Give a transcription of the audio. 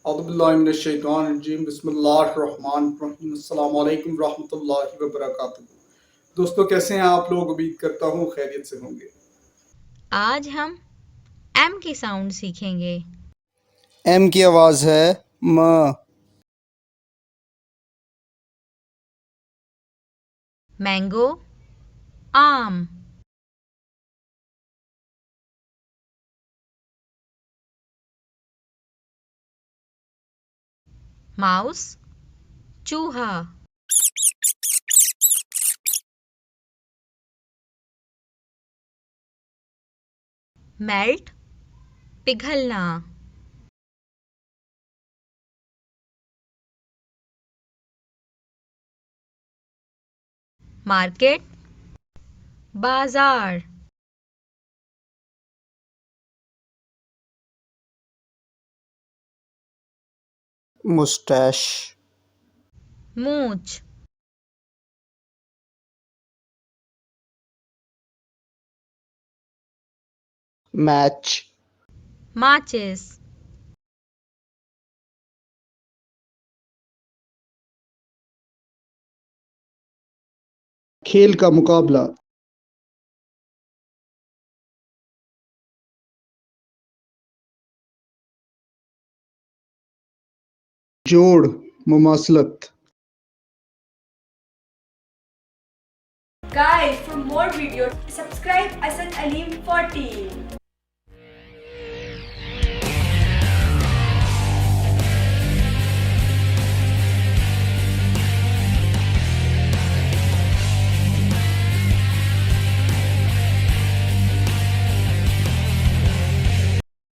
औज़ुबिल्लाहिमिनश्शैतानिर्रजीम बिस्मिल्लाहिर्रहमानिर्रहीम अस्सलामु अलैकुम रहमतुल्लाहि व बरकातुहू। दोस्तों, कैसे हैं आप लोग? उम्मीद करता हूँ खैरियत से होंगे। आज हम एम की साउंड सीखेंगे। एम की आवाज़ है म। मैंगो, आम। माउस, चूहा। मेल्ट, पिघलना। मार्केट, बाजार। मुस्टैश, मूंछ। मैच, माचिस। खेल का मुकाबला, जोड़, मुमासलत। Guys, for more videos, subscribe Asad Aleem 40.